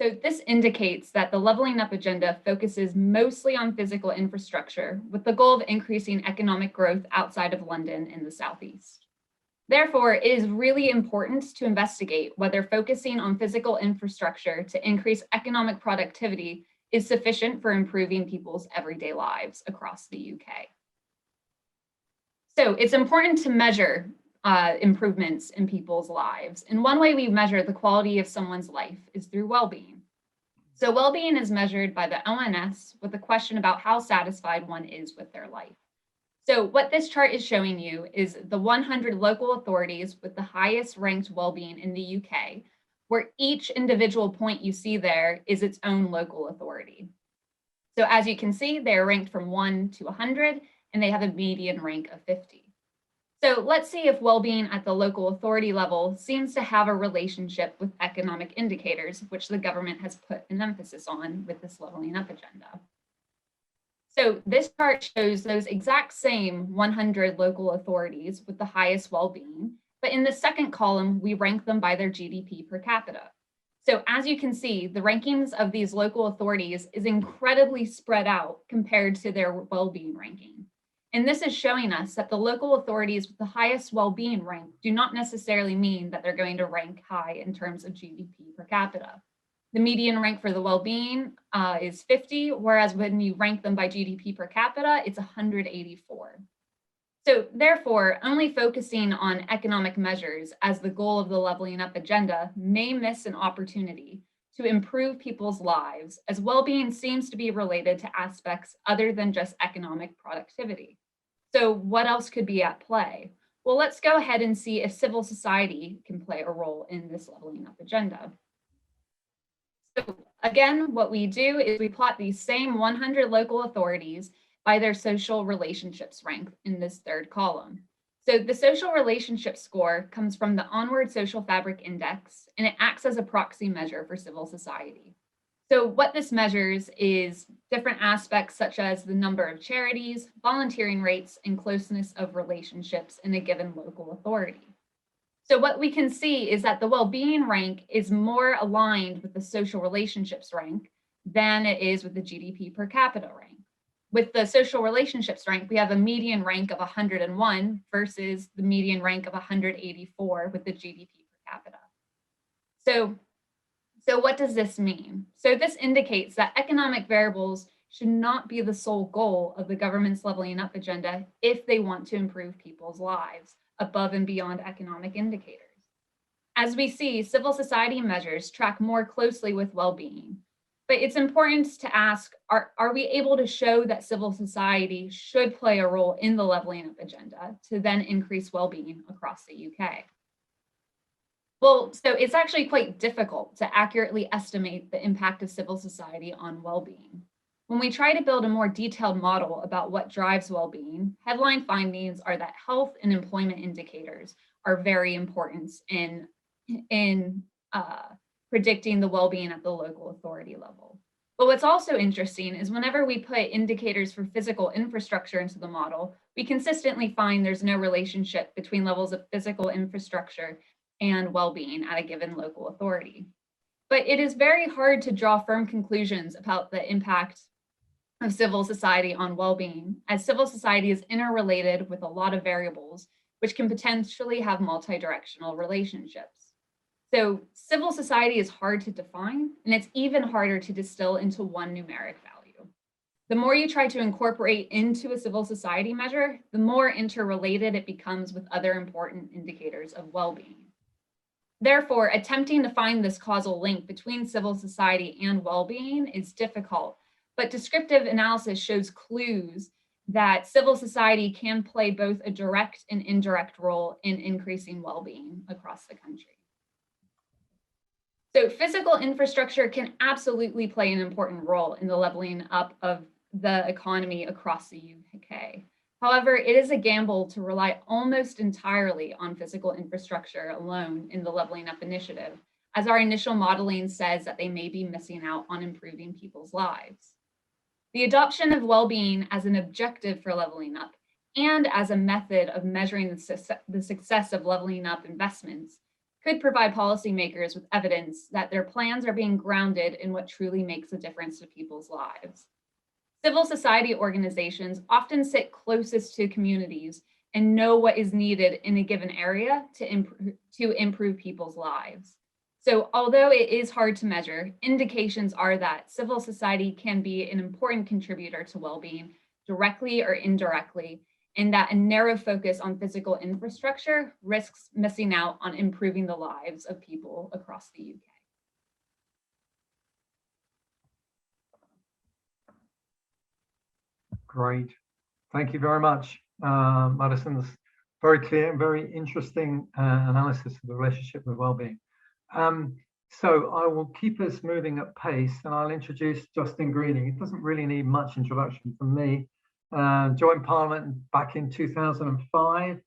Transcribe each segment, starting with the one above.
So this indicates that the leveling up agenda focuses mostly on physical infrastructure with the goal of increasing economic growth outside of London in the Southeast. Therefore, it is really important to investigate whether focusing on physical infrastructure to increase economic productivity is sufficient for improving people's everyday lives across the UK. So it's important to measure improvements in people's lives. And one way we measure the quality of someone's life is through well-being. So well-being is measured by the ONS with a question about how satisfied one is with their life. So what this chart is showing you is the 100 local authorities with the highest ranked well-being in the UK, where each individual point you see there is its own local authority. So as you can see, they're ranked from 1 to 100, and they have a median rank of 50. So let's see if well-being at the local authority level seems to have a relationship with economic indicators, which the government has put an emphasis on with this leveling up agenda. So this chart shows those exact same 100 local authorities with the highest well-being, but in the second column, we rank them by their GDP per capita. So as you can see, the rankings of these local authorities is incredibly spread out compared to their well-being ranking. And this is showing us that the local authorities with the highest well-being rank do not necessarily mean that they're going to rank high in terms of GDP per capita. The median rank for the well-being is 50, whereas when you rank them by GDP per capita, it's 184. So therefore, only focusing on economic measures as the goal of the leveling up agenda may miss an opportunity to improve people's lives, as well-being seems to be related to aspects other than just economic productivity. So what else could be at play? Well, let's go ahead and see if civil society can play a role in this leveling up agenda. So again, what we do is we plot these same 100 local authorities by their social relationships rank in this third column. So the social relationship score comes from the Onward Social Fabric Index, and it acts as a proxy measure for civil society. So what this measures is different aspects such as the number of charities, volunteering rates, and closeness of relationships in a given local authority. So what we can see is that the well-being rank is more aligned with the social relationships rank than it is with the GDP per capita rank. With the social relationships rank, we have a median rank of 101 versus the median rank of 184 with the GDP per capita. So what does this mean? So this indicates that economic variables should not be the sole goal of the government's leveling up agenda if they want to improve people's lives above and beyond economic indicators. As we see, civil society measures track more closely with well-being, but it's important to ask, are we able to show that civil society should play a role in the leveling up agenda to then increase well-being across the UK? Well, so it's actually quite difficult to accurately estimate the impact of civil society on well-being. When we try to build a more detailed model about what drives well-being, headline findings are that health and employment indicators are very important in predicting the well-being at the local authority level. But what's also interesting is whenever we put indicators for physical infrastructure into the model, we consistently find there's no relationship between levels of physical infrastructure and well-being at a given local authority. But it is very hard to draw firm conclusions about the impact of civil society on well-being, as civil society is interrelated with a lot of variables, which can potentially have multi-directional relationships. So civil society is hard to define, and it's even harder to distill into one numeric value. The more you try to incorporate into a civil society measure, the more interrelated it becomes with other important indicators of well-being. Therefore, attempting to find this causal link between civil society and well-being is difficult, but descriptive analysis shows clues that civil society can play both a direct and indirect role in increasing well-being across the country. So physical infrastructure can absolutely play an important role in the leveling up of the economy across the UK. However, it is a gamble to rely almost entirely on physical infrastructure alone in the Leveling Up initiative, as our initial modeling says that they may be missing out on improving people's lives. The adoption of well-being as an objective for leveling up and as a method of measuring the success of leveling up investments could provide policymakers with evidence that their plans are being grounded in what truly makes a difference to people's lives. Civil society organizations often sit closest to communities and know what is needed in a given area to improve people's lives. So although it is hard to measure, indications are that civil society can be an important contributor to well-being, directly or indirectly, and that a narrow focus on physical infrastructure risks missing out on improving the lives of people across the UK. Great. Thank you very much, Madison's very clear and very interesting analysis of the relationship with well-being. So I will keep us moving at pace, and I'll introduce Justine Greening. It doesn't really need much introduction from me. Joined Parliament back in 2005,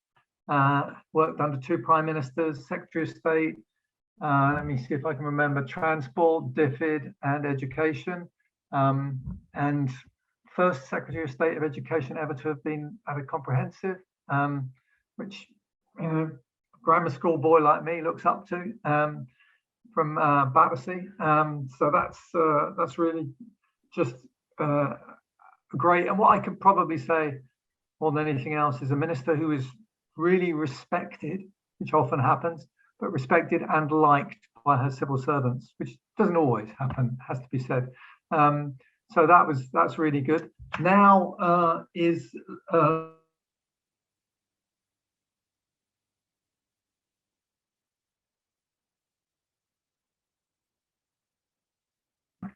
worked under 2 Prime Ministers, Secretary of State, let me see if I can remember, Transport, DFID, and Education, and first Secretary of State of Education ever to have been at a comprehensive, which, you know, grammar school boy like me looks up to, from Battersea. So that's really just great. And what I could probably say more than anything else is a minister who is really respected, which often happens, but respected and liked by her civil servants, which doesn't always happen, has to be said. So that's really good. Now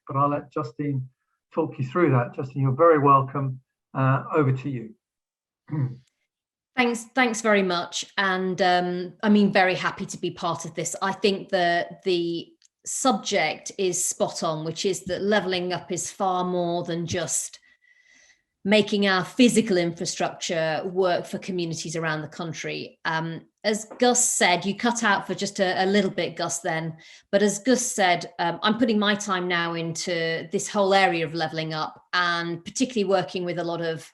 but I'll let Justine talk you through that. Justine, you're very welcome. Over to you. Thanks very much. And I mean, very happy to be part of this. I think that the subject is spot on, which is that levelling up is far more than just making our physical infrastructure work for communities around the country. As Gus said, you cut out for just a little bit, Gus, then. But as Gus said, I'm putting my time now into this whole area of levelling up, and particularly working with a lot of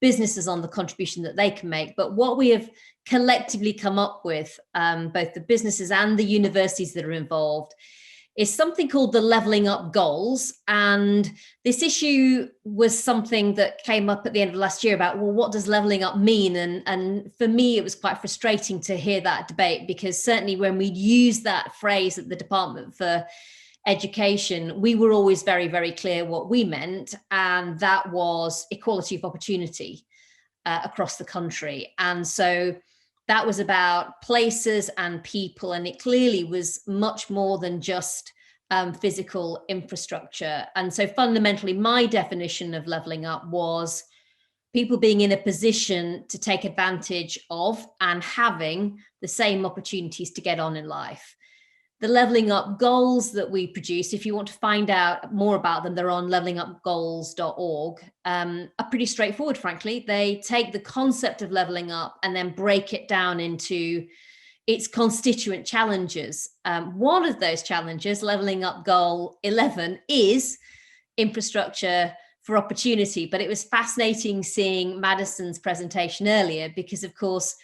businesses on the contribution that they can make. But what we have collectively come up with, both the businesses and the universities that are involved, is something called the Levelling Up Goals. And this issue was something that came up at the end of last year about, well, what does levelling up mean? And for me, it was quite frustrating to hear that debate, because certainly when we'd use that phrase at the Department for Education, we were always very, very clear what we meant. And that was equality of opportunity across the country. And so that was about places and people, and it clearly was much more than just physical infrastructure. And so fundamentally, my definition of levelling up was people being in a position to take advantage of and having the same opportunities to get on in life. The levelling up goals that we produce, if you want to find out more about them, they're on levellingupgoals.org, are pretty straightforward, frankly. They take the concept of levelling up and then break it down into its constituent challenges. One of those challenges, levelling up goal 11, is infrastructure for opportunity. But it was fascinating seeing Madison's presentation earlier, because of course,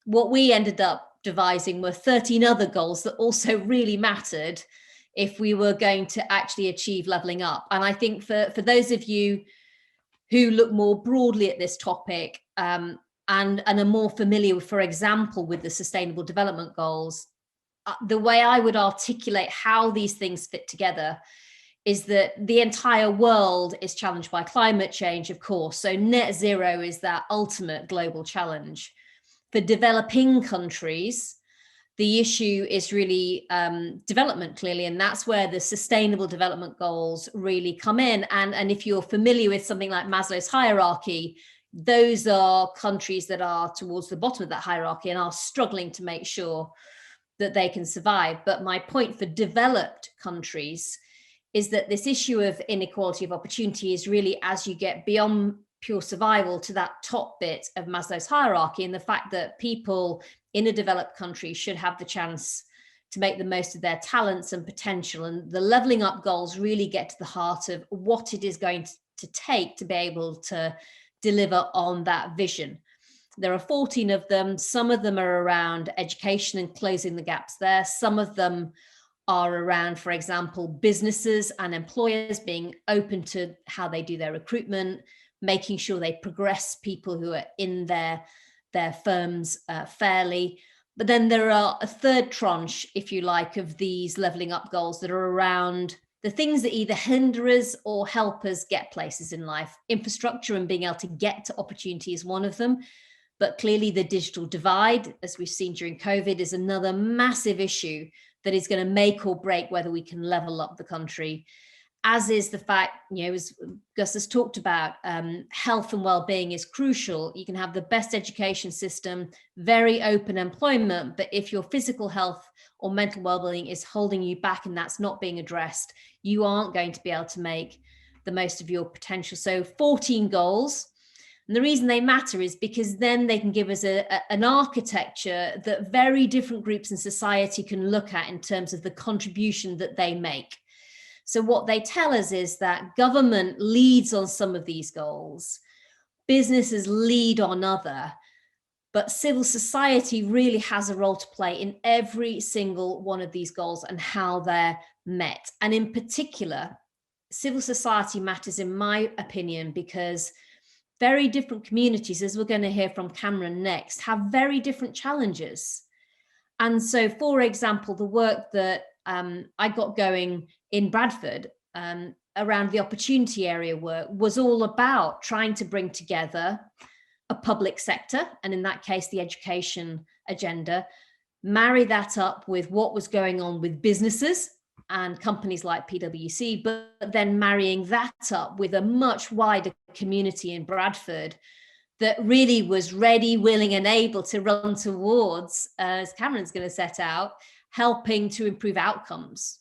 what we ended up devising were 13 other goals that also really mattered if we were going to actually achieve levelling up. And I think for those of you who look more broadly at this topic and are more familiar, for example, with the Sustainable Development Goals, the way I would articulate how these things fit together is that the entire world is challenged by climate change, of course. So net zero is that ultimate global challenge. For developing countries, the issue is really development, clearly, and that's where the Sustainable Development Goals really come in. And if you're familiar with something like Maslow's hierarchy, those are countries that are towards the bottom of that hierarchy and are struggling to make sure that they can survive. But my point for developed countries is that this issue of inequality of opportunity is really, as you get beyond pure survival, to that top bit of Maslow's hierarchy, and the fact that people in a developed country should have the chance to make the most of their talents and potential. And the levelling up goals really get to the heart of what it is going to take to be able to deliver on that vision. There are 14 of them. Some of them are around education and closing the gaps there. Some of them are around, for example, businesses and employers being open to how they do their recruitment, making sure they progress people who are in their firms fairly. But then there are a third tranche, if you like, of these levelling up goals that are around the things that either hinder us or help us get places in life. Infrastructure and being able to get to opportunity is one of them. But clearly the digital divide, as we've seen during COVID, is another massive issue that is going to make or break whether we can level up the country. As is the fact, as Gus has talked about, health and well-being is crucial. You can have the best education system, very open employment, but if your physical health or mental well-being is holding you back and that's not being addressed, you aren't going to be able to make the most of your potential. So 14 goals. And the reason they matter is because then they can give us an architecture that very different groups in society can look at in terms of the contribution that they make. So what they tell us is that government leads on some of these goals, businesses lead on other, but civil society really has a role to play in every single one of these goals and how they're met. And in particular, civil society matters, in my opinion, because very different communities, as we're going to hear from Kamran next, have very different challenges. And so, for example, the work that I got going in Bradford around the opportunity area work was all about trying to bring together a public sector, and in that case, the education agenda, marry that up with what was going on with businesses and companies like PwC, but then marrying that up with a much wider community in Bradford that really was ready, willing, and able to run towards, as Kamran's going to set out, helping to improve outcomes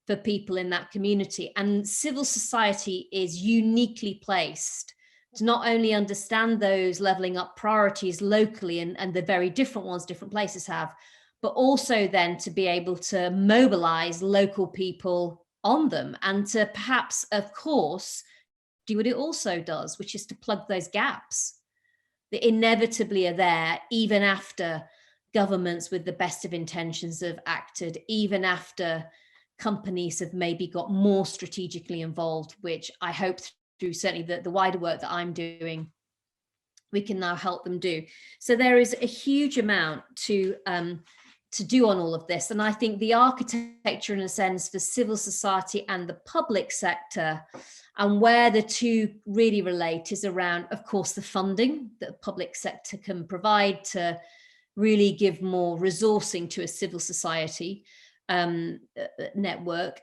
for people in that community. And civil society is uniquely placed to not only understand those levelling up priorities locally and the very different ones different places have, but also then to be able to mobilize local people on them and to perhaps, of course, do what it also does, which is to plug those gaps that inevitably are there even after governments with the best of intentions have acted, even after companies have maybe got more strategically involved, which I hope through certainly the wider work that I'm doing, we can now help them do. So there is a huge amount to do on all of this. And I think the architecture, in a sense, for civil society and the public sector, and where the two really relate, is around, of course, the funding that the public sector can provide to really give more resourcing to a civil society network.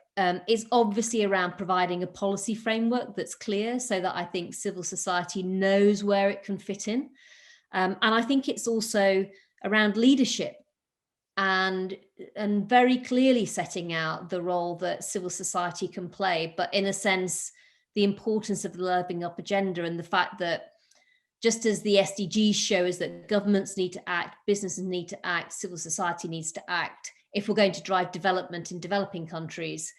Is obviously around providing a policy framework that's clear, so that I think civil society knows where it can fit in. And I think it's also around leadership and very clearly setting out the role that civil society can play, but in a sense, the importance of the levelling up agenda and the fact that just as the SDGs show us that governments need to act, businesses need to act, civil society needs to act, if we're going to drive development in developing countries,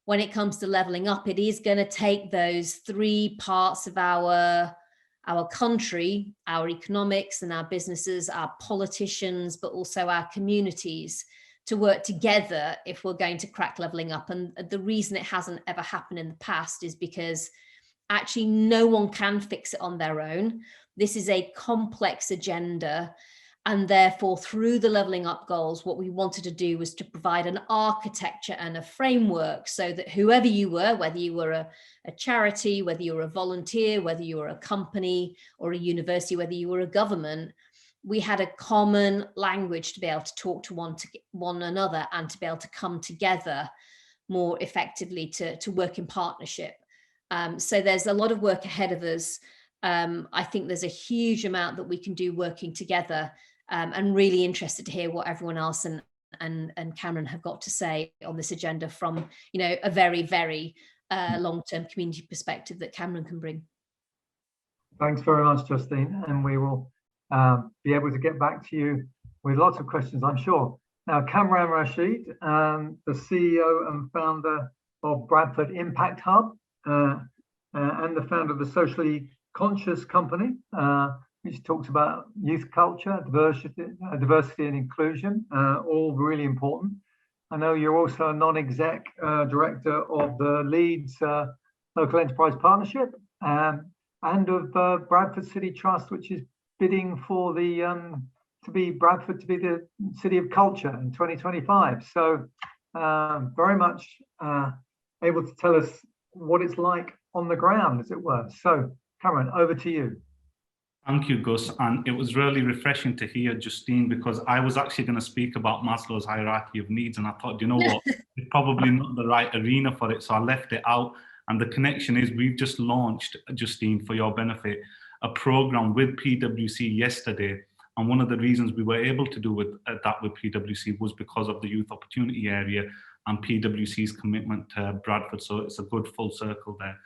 when it comes to levelling up, it is going to take those three parts of our country, our economics and our businesses, our politicians, but also our communities, to work together if we're going to crack levelling up. And the reason it hasn't ever happened in the past is because actually no one can fix it on their own. This is a complex agenda. And therefore, through the levelling up goals, what we wanted to do was to provide an architecture and a framework so that whoever you were, whether you were a charity, whether you were a volunteer, whether you were a company or a university, whether you were a government, we had a common language to be able to talk to one another and to be able to come together more effectively to work in partnership. So there's a lot of work ahead of us. I think there's a huge amount that we can do working together. I'm really interested to hear what everyone else and Kamran have got to say on this agenda from, a very, very long-term community perspective that Kamran can bring. Thanks very much, Justine. And we will be able to get back to you with lots of questions, I'm sure. Now, Kamran Rashid, the CEO and founder of Bradford Impact Hub, and the founder of the Socially Conscious Company, which talks about youth culture, diversity and inclusion, all really important. I know you're also a non-exec director of the Leeds Local Enterprise Partnership and of Bradford City Trust, which is bidding for the Bradford to be the city of culture in 2025. So very much able to tell us what it's like on the ground, as it were. So Kamran, over to you. Thank you, Gus. And it was really refreshing to hear Justine, because I was actually going to speak about Maslow's hierarchy of needs. And I thought, you know what, it's probably not the right arena for it. So I left it out. And the connection is we've just launched, Justine, for your benefit, a program with PwC yesterday. And one of the reasons we were able to do that with PwC was because of the youth opportunity area and PwC's commitment to Bradford. So it's a good full circle there.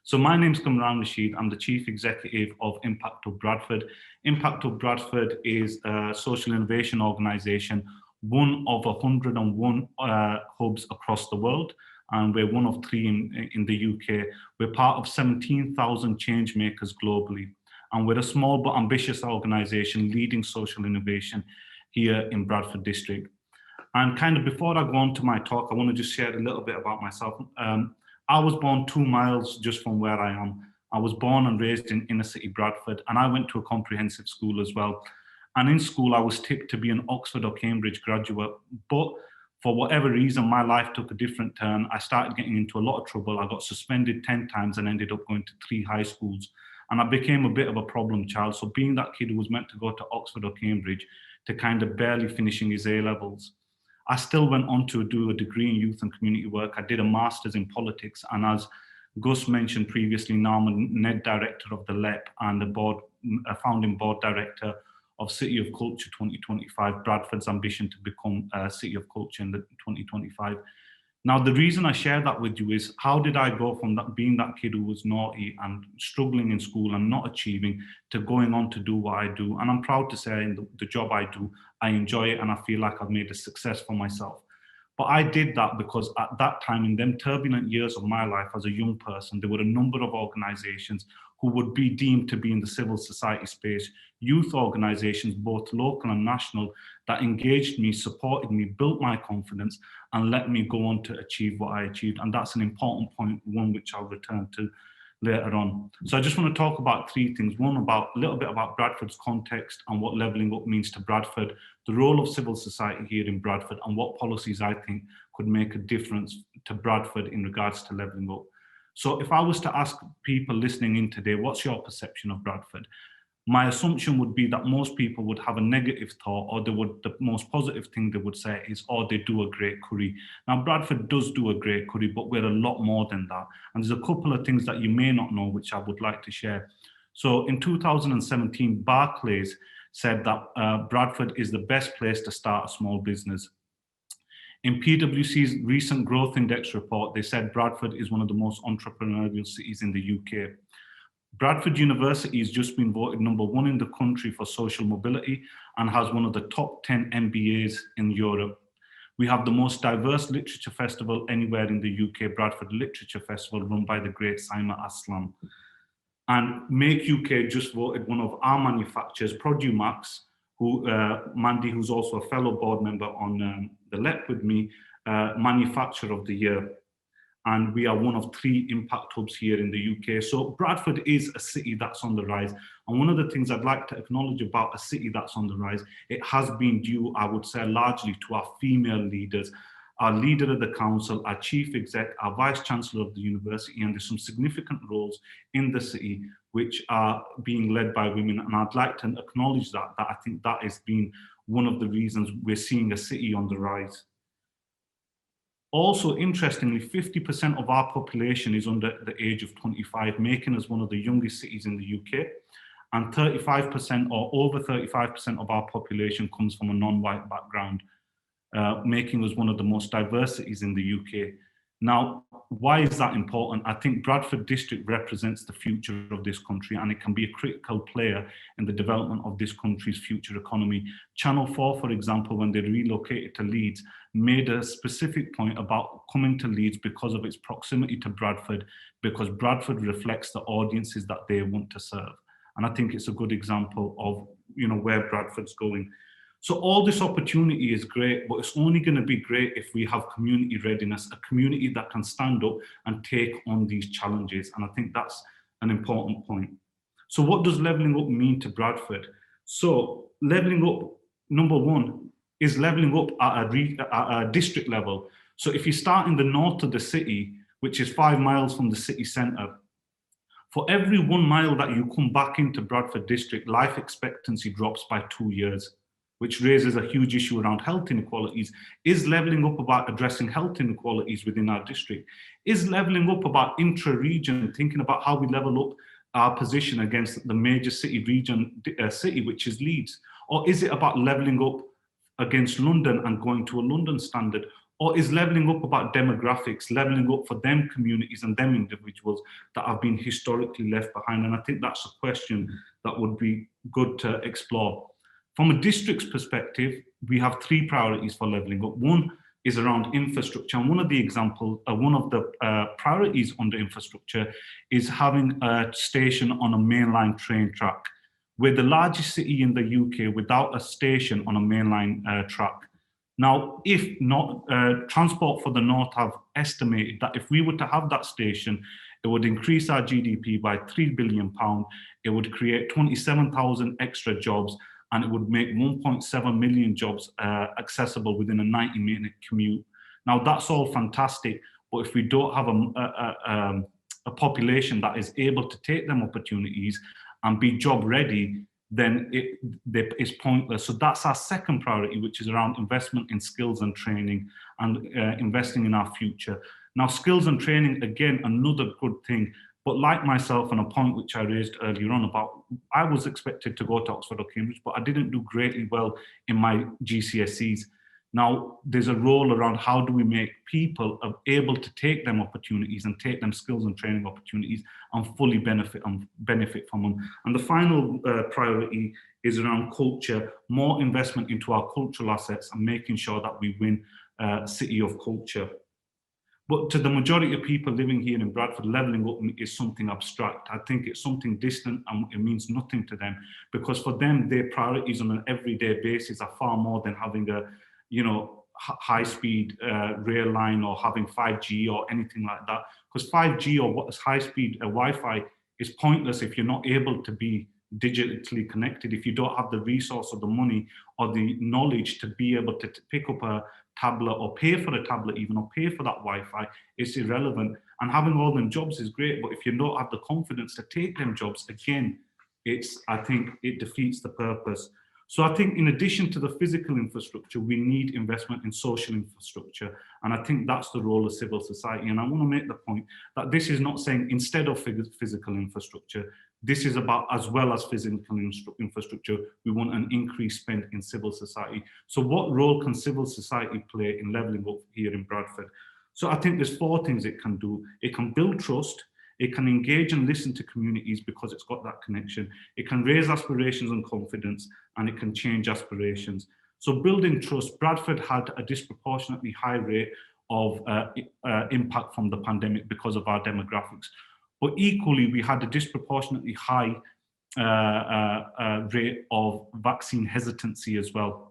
So my name's Kamran Rashid. I'm the Chief Executive of Impact Hub Bradford. Impact Hub Bradford is a social innovation organisation, one of 101 hubs across the world, and we're one of 3 in the UK. We're part of 17,000 change makers globally, and we're a small but ambitious organisation leading social innovation here in Bradford District. And kind of before I go on to my talk, I want to just share a little bit about myself. I was born 2 miles just from where I am. I was born and raised in inner city Bradford, and I went to a comprehensive school as well. And in school, I was tipped to be an Oxford or Cambridge graduate. But for whatever reason, my life took a different turn. I started getting into a lot of trouble. I got suspended 10 times and ended up going to 3 high schools. And I became a bit of a problem child. So being that kid who was meant to go to Oxford or Cambridge to kind of barely finishing his A-levels, I still went on to do a degree in youth and community work. I did a master's in politics. And as Gus mentioned previously, now I'm a NED director of the LEP and a founding board director of City of Culture 2025, Bradford's ambition to become a City of Culture in 2025. Now, the reason I share that with you is how did I go from being that kid who was naughty and struggling in school and not achieving to going on to do what I do? And I'm proud to say in the job I do, I enjoy it and I feel like I've made a success for myself. But I did that because at that time, in them turbulent years of my life as a young person, there were a number of organizations who would be deemed to be in the civil society space, youth organizations, both local and national, that engaged me, supported me, built my confidence, and let me go on to achieve what I achieved. And that's an important point, one which I'll return to later on. So I just want to talk about 3 things. One, a little bit about Bradford's context and what levelling up means to Bradford, the role of civil society here in Bradford, and what policies I think could make a difference to Bradford in regards to levelling up. So if I was to ask people listening in today, what's your perception of Bradford? My assumption would be that most people would have a negative thought, or the most positive thing they would say is, oh, they do a great curry. Now, Bradford does do a great curry, but we're a lot more than that. And there's a couple of things that you may not know, which I would like to share. So in 2017, Barclays said that Bradford is the best place to start a small business. In PwC's recent Growth Index report, they said Bradford is one of the most entrepreneurial cities in the UK. Bradford University has just been voted #1 in the country for social mobility and has one of the top 10 MBAs in Europe. We have the most diverse literature festival anywhere in the UK, Bradford Literature Festival, run by the great Saima Aslam. And Make UK just voted one of our manufacturers, Produmax, Mandy, who's also a fellow board member on the LEP with me, Manufacturer of the Year. And we are one of 3 impact hubs here in the UK. So Bradford is a city that's on the rise. And one of the things I'd like to acknowledge about a city that's on the rise, it has been due, I would say, largely to our female leaders, our leader of the council, our chief exec, our vice chancellor of the university, and there's some significant roles in the city which are being led by women. And I'd like to acknowledge that I think that has been one of the reasons we're seeing a city on the rise. Also, interestingly, 50% of our population is under the age of 25, making us one of the youngest cities in the UK. And 35% or over 35% of our population comes from a non-white background, making us one of the most diverse cities in the UK. Now, why is that important? I think Bradford District represents the future of this country, and it can be a critical player in the development of this country's future economy. Channel 4, for example, when they relocated to Leeds, made a specific point about coming to Leeds because of its proximity to Bradford, because Bradford reflects the audiences that they want to serve. And I think it's a good example of, where Bradford's going. So all this opportunity is great, but it's only going to be great if we have community readiness, a community that can stand up and take on these challenges. And I think that's an important point. So what does levelling up mean to Bradford? So levelling up, number one, is levelling up at a district level. So if you start in the north of the city, which is 5 miles from the city centre, for every 1 mile that you come back into Bradford district, life expectancy drops by 2 years, which raises a huge issue around health inequalities. Is levelling up about addressing health inequalities within our district? Is levelling up about intra-region, thinking about how we level up our position against the major city, which is Leeds? Or is it about levelling up against London and going to a London standard? Or is levelling up about demographics, levelling up for them communities and them individuals that have been historically left behind? And I think that's a question that would be good to explore. From a district's perspective, we have 3 priorities for levelling up. One is around infrastructure. And one of the priorities under infrastructure is having a station on a mainline train track. We're the largest city in the UK without a station on a mainline track. Now, if not, Transport for the North have estimated that if we were to have that station, it would increase our GDP by £3 billion. It would create 27,000 extra jobs, and it would make 1.7 million jobs accessible within a 90-minute commute. Now, that's all fantastic, but if we don't have a population that is able to take them opportunities and be job ready, then it's pointless. So that's our second priority, which is around investment in skills and training and investing in our future. Now, skills and training, again, another good thing. But like myself, and a point which I raised earlier on about, I was expected to go to Oxford or Cambridge, but I didn't do greatly well in my GCSEs. Now, there's a role around how do we make people able to take them opportunities and take them skills and training opportunities and fully benefit from them. And the final priority is around culture, more investment into our cultural assets and making sure that we win City of Culture. But to the majority of people living here in Bradford, levelling up is something abstract. I think it's something distant and it means nothing to them, because for them, their priorities on an everyday basis are far more than having a high-speed rail line or having 5G or anything like that. Because 5G or what is high-speed Wi-Fi is pointless if you're not able to be digitally connected, if you don't have the resource or the money or the knowledge to be able to pick up a tablet or pay for a tablet even, or pay for that Wi-Fi, it's irrelevant. And having all them jobs is great, but if you don't have the confidence to take them jobs, again, I think it defeats the purpose. So I think in addition to the physical infrastructure, we need investment in social infrastructure. And I think that's the role of civil society. And I want to make the point that this is not saying instead of physical infrastructure, this is about, as well as physical infrastructure, we want an increased spend in civil society. So what role can civil society play in levelling up here in Bradford? So I think there's 4 things it can do. It can build trust. It can engage and listen to communities because it's got that connection. It can raise aspirations and confidence, and it can change aspirations. So building trust, Bradford had a disproportionately high rate of impact from the pandemic because of our demographics. But equally, we had a disproportionately high rate of vaccine hesitancy as well.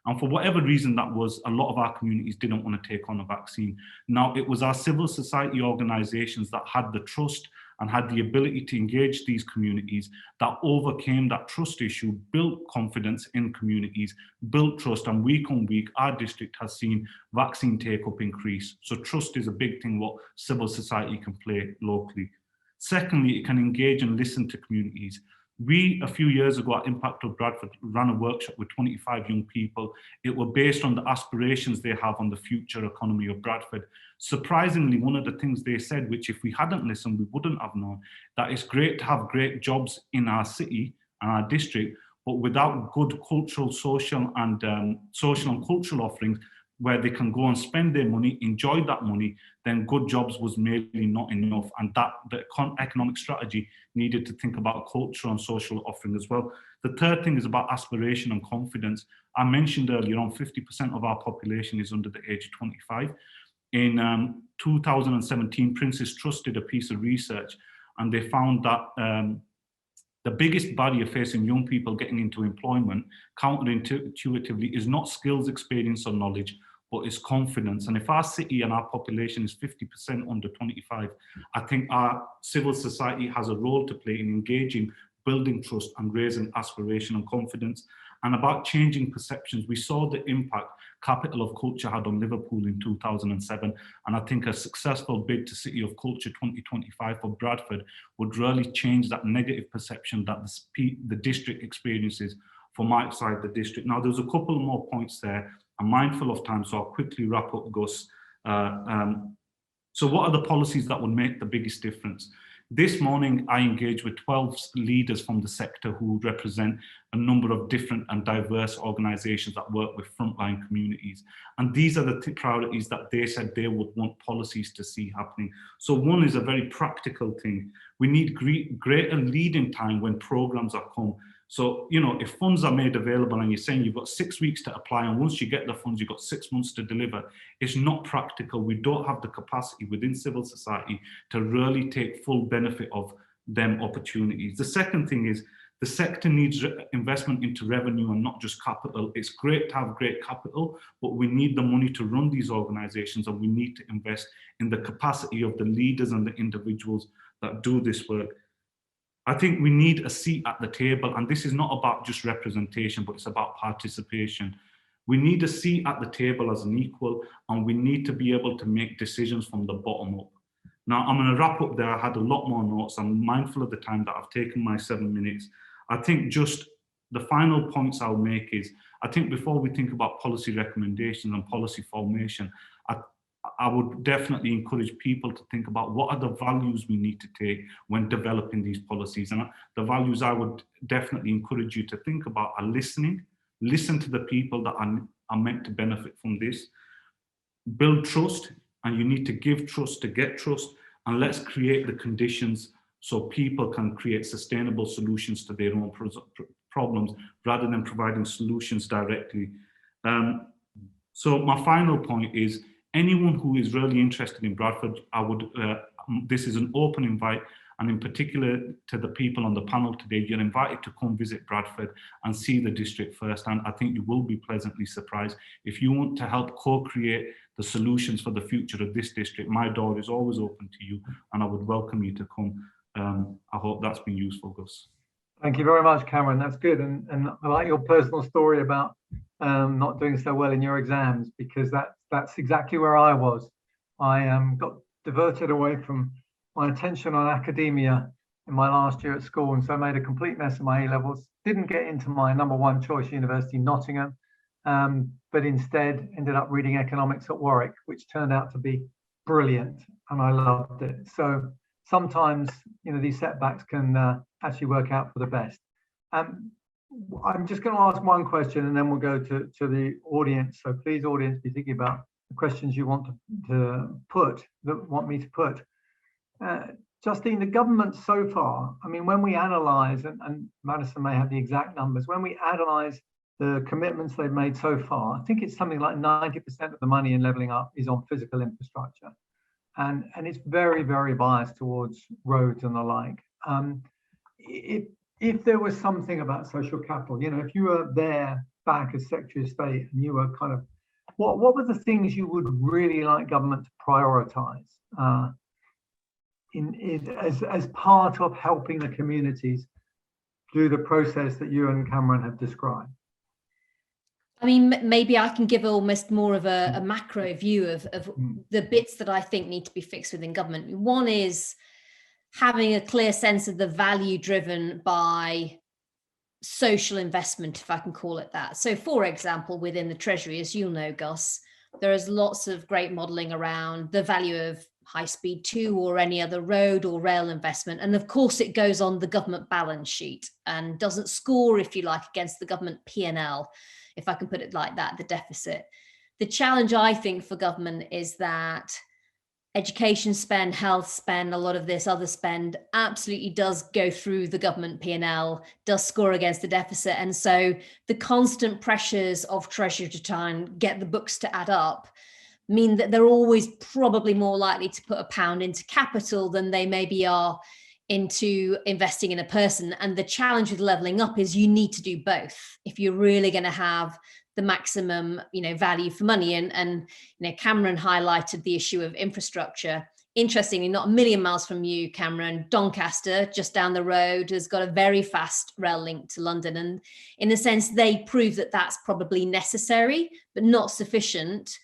And for whatever reason that was, a lot of our communities didn't want to take on a vaccine. Now, it was our civil society organisations that had the trust and had the ability to engage these communities that overcame that trust issue, built confidence in communities, built trust, and week on week, our district has seen vaccine take-up increase. So trust is a big thing what civil society can play locally. Secondly, it can engage and listen to communities. We, a few years ago at Impact of Bradford, ran a workshop with 25 young people. It was based on the aspirations they have on the future economy of Bradford. Surprisingly, one of the things they said, which if we hadn't listened, we wouldn't have known, that it's great to have great jobs in our city and our district, but without good cultural, social and cultural offerings, where they can go and spend their money, enjoy that money, then good jobs was merely not enough. And that the economic strategy needed to think about a cultural and social offering as well. The third thing is about aspiration and confidence. I mentioned earlier on 50% of our population is under the age of 25. In 2017, Prince's Trust did a piece of research, and they found that The biggest barrier facing young people getting into employment, counterintuitively, is not skills, experience, or knowledge, but it's confidence. And if our city and our population is 50% under 25, I think our civil society has a role to play in engaging, building trust, and raising aspiration and confidence. And about changing perceptions, we saw the impact Capital of Culture had on Liverpool in 2007. And I think a successful bid to City of Culture 2025 for Bradford would really change that negative perception that the district experiences from outside the district. Now, there's a couple more points there. I'm mindful of time, so I'll quickly wrap up, Gus. So what are the policies that would make the biggest difference? This morning, I engaged with 12 leaders from the sector who represent a number of different and diverse organisations that work with frontline communities. And these are the priorities that they said they would want policies to see happening. So one is a very practical thing. We need greater lead-in time when programmes are come. So, you know, if funds are made available and you're saying you've got 6 weeks to apply, and once you get the funds, you've got 6 months to deliver, it's not practical. We don't have the capacity within civil society to really take full benefit of them opportunities. The second thing is the sector needs investment into revenue and not just capital. It's great to have great capital, but we need the money to run these organisations, and we need to invest in the capacity of the leaders and the individuals that do this work. I think we need a seat at the table, and this is not about just representation, but it's about participation. We need a seat at the table as an equal, and we need to be able to make decisions from the bottom up. Now, I'm going to wrap up there. I had a lot more notes. I'm mindful of the time that I've taken my 7 minutes. I think just the final points I'll make is, I think before we think about policy recommendations and policy formation, I would definitely encourage people to think about what are the values we need to take when developing these policies. And the values I would definitely encourage you to think about are listening. Listen to the people that are meant to benefit from this. Build trust, and you need to give trust to get trust. And let's create the conditions so people can create sustainable solutions to their own problems rather than providing solutions directly. So my final point is, anyone who is really interested in Bradford, this is an open invite, and in particular to the people on the panel today, you're invited to come visit Bradford and see the district firsthand. I think you will be pleasantly surprised. If you want to help co-create the solutions for the future of this district, my door is always open to you, and I would welcome you to come. I hope that's been useful, Gus. Thank you very much, Kamran. That's good. And I like your personal story about not doing so well in your exams, because that's exactly where I was. I got diverted away from my attention on academia in my last year at school, and so I made a complete mess of my A-levels. Didn't get into my #1 choice university, Nottingham, but instead ended up reading economics at Warwick, which turned out to be brilliant, and I loved it. So sometimes, you know, these setbacks can actually work out for the best. I'm just going to ask one question, and then we'll go to the audience. So please, audience, be thinking about the questions you want want me to put. Justine, the government so far, I mean, when we analyse, and Madison may have the exact numbers, when we analyse the commitments they've made so far, I think it's something like 90% of the money in Levelling Up is on physical infrastructure. And it's very, very biased towards roads and the like. If there was something about social capital, you know, if you were there back as Secretary of State and you were kind of, what were the things you would really like government to prioritise as part of helping the communities through the process that you and Kamran have described? I mean, maybe I can give almost more of a macro view of the bits that I think need to be fixed within government. One is having a clear sense of the value driven by social investment, if I can call it that. So, for example, within the Treasury, as you'll know, Gus, there is lots of great modelling around the value of High Speed 2 or any other road or rail investment. And of course, it goes on the government balance sheet and doesn't score, if you like, against the government P&L, if I can put it like that, the deficit. The challenge, I think, for government is that education spend, health spend, a lot of this other spend absolutely does go through the government P&L, does score against the deficit. And so the constant pressures of Treasury to try and get the books to add up mean that they're always probably more likely to put £1 into capital than they maybe are into investing in a person. And the challenge with levelling up is you need to do both if you're really going to have the maximum, value for money. And Kamran highlighted the issue of infrastructure. Interestingly, not a million miles from you, Kamran, Doncaster, just down the road, has got a very fast rail link to London. And in a sense, they prove that that's probably necessary, but not sufficient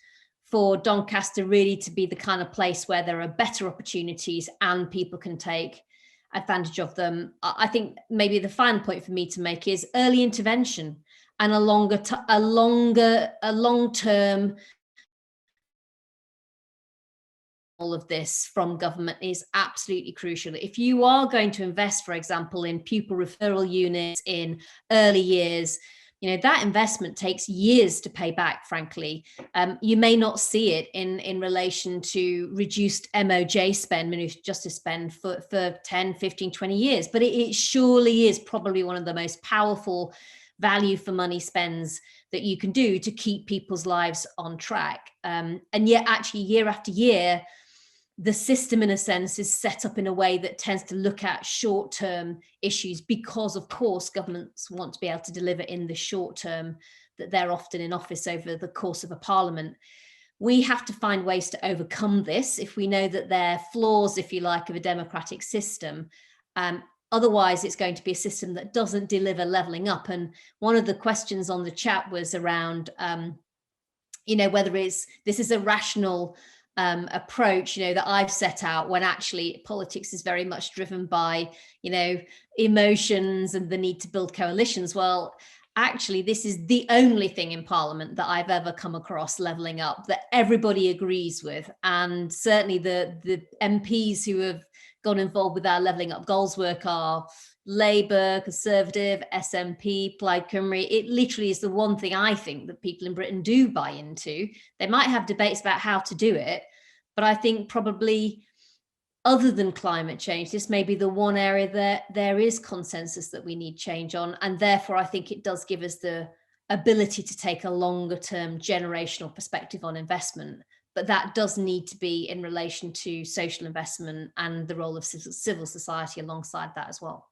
for Doncaster really to be the kind of place where there are better opportunities and people can take advantage of them. I think maybe the final point for me to make is early intervention and a long-term all of this from government is absolutely crucial. If you are going to invest, for example, in pupil referral units in early years, that investment takes years to pay back, frankly. You may not see it in relation to reduced MOJ spend, Ministry of Justice spend for 10, 15, 20 years, but it surely is probably one of the most powerful value for money spends that you can do to keep people's lives on track. And yet actually year after year, the system in a sense is set up in a way that tends to look at short-term issues because of course governments want to be able to deliver in the short term, that they're often in office over the course of a parliament. We have to find ways to overcome this if we know that there are flaws, if you like, of a democratic system. Otherwise, it's going to be a system that doesn't deliver levelling up. And one of the questions on the chat was around, whether this is a rational approach, that I've set out, when actually politics is very much driven by, emotions and the need to build coalitions. Well, actually, this is the only thing in Parliament that I've ever come across levelling up that everybody agrees with. And certainly the MPs who have got involved with our levelling up goals work are Labour, Conservative, SNP, Plaid Cymru. It literally is the one thing I think that people in Britain do buy into. They might have debates about how to do it, but I think probably other than climate change, this may be the one area that there is consensus that we need change on. And therefore, I think it does give us the ability to take a longer term generational perspective on investment. But that does need to be in relation to social investment and the role of civil society alongside that as well.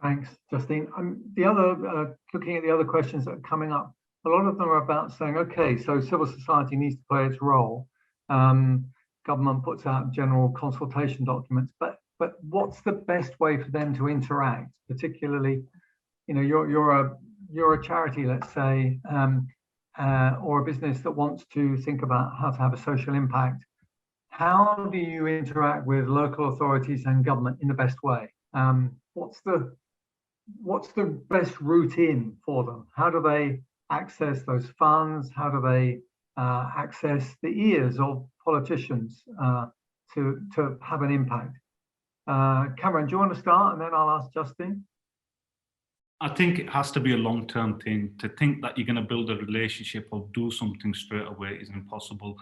Thanks, Justine. The other, looking at the other questions that are coming up, a lot of them are about saying, okay, so civil society needs to play its role. Government puts out general consultation documents, but what's the best way for them to interact? Particularly, you're a charity, let's say, or a business that wants to think about how to have a social impact. How do you interact with local authorities and government in the best way? What's the best route in for them? How do they access those funds? How do they access the ears of politicians to have an impact? Kamran, do you want to start, and then I'll ask Justine? I think it has to be a long-term thing. To think that you're going to build a relationship or do something straight away is impossible.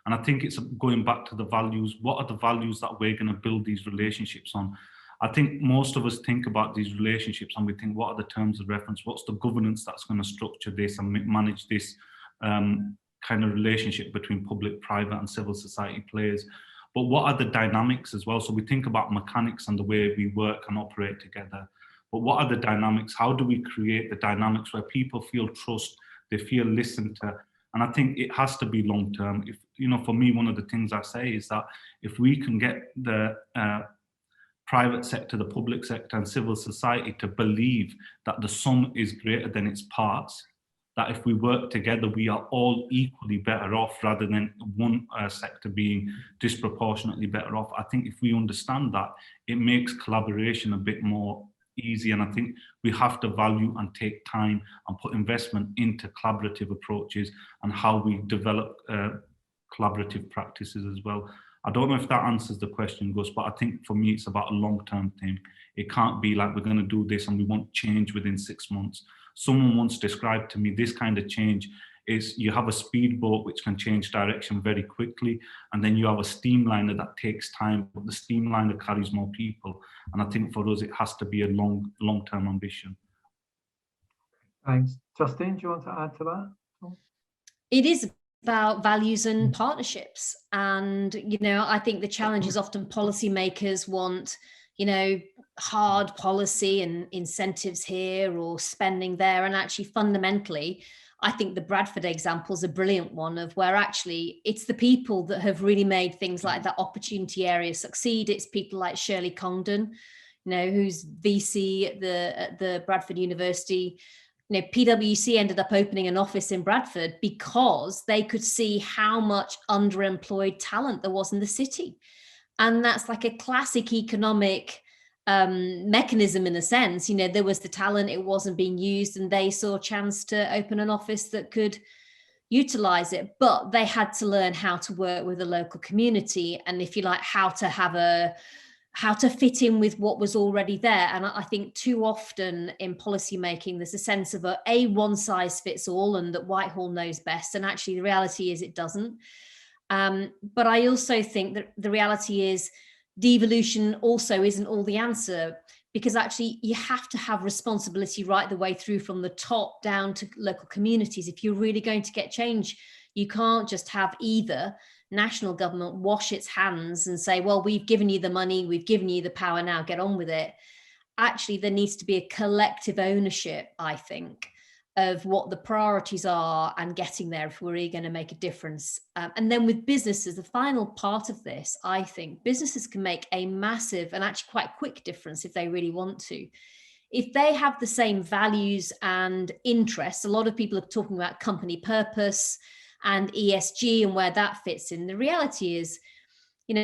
And I think it's going back to the values. What are the values that we're going to build these relationships on? I think most of us think about these relationships and we think, what are the terms of reference? What's the governance that's going to structure this and manage this kind of relationship between public, private and civil society players? But what are the dynamics as well? So we think about mechanics and the way we work and operate together. But what are the dynamics? How do we create the dynamics where people feel trust, they feel listened to? And I think it has to be long term. If, for me, one of the things I say is that if we can get the private sector, the public sector and civil society to believe that the sum is greater than its parts, that if we work together, we are all equally better off rather than one sector being disproportionately better off. I think if we understand that, it makes collaboration a bit more easy. And I think we have to value and take time and put investment into collaborative approaches and how we develop collaborative practices as well. I don't know if that answers the question, Gus, but I think for me, it's about a long-term thing. It can't be like we're going to do this and we want change within 6 months. Someone once described to me this kind of change is you have a speedboat which can change direction very quickly, and then you have a steamliner that takes time, but the steamliner carries more people. And I think for us, it has to be a long-term ambition. Thanks. Justine, do you want to add to that? It is about values and partnerships. And, I think the challenge is often policymakers want, hard policy and incentives here or spending there. And actually, fundamentally, I think the Bradford example is a brilliant one of where actually it's the people that have really made things like that opportunity area succeed. It's people like Shirley Congdon, who's VC at the Bradford University. PwC ended up opening an office in Bradford because they could see how much underemployed talent there was in the city. And that's like a classic economic mechanism in a sense. There was the talent, it wasn't being used, and they saw a chance to open an office that could utilize it. But they had to learn how to work with the local community, and if you like, how to fit in with what was already there. And I think too often in policy making, there's a sense of a one size fits all and that Whitehall knows best. And actually the reality is it doesn't. But I also think that the reality is devolution also isn't all the answer, because actually you have to have responsibility right the way through from the top down to local communities. If you're really going to get change, you can't just have either national government wash its hands and say, well, we've given you the money, we've given you the power, now get on with it. Actually, there needs to be a collective ownership, I think, of what the priorities are and getting there if we're really going to make a difference. And then with businesses, the final part of this, I think businesses can make a massive and actually quite quick difference if they really want to. If they have the same values and interests, a lot of people are talking about company purpose and ESG and where that fits in. The reality is,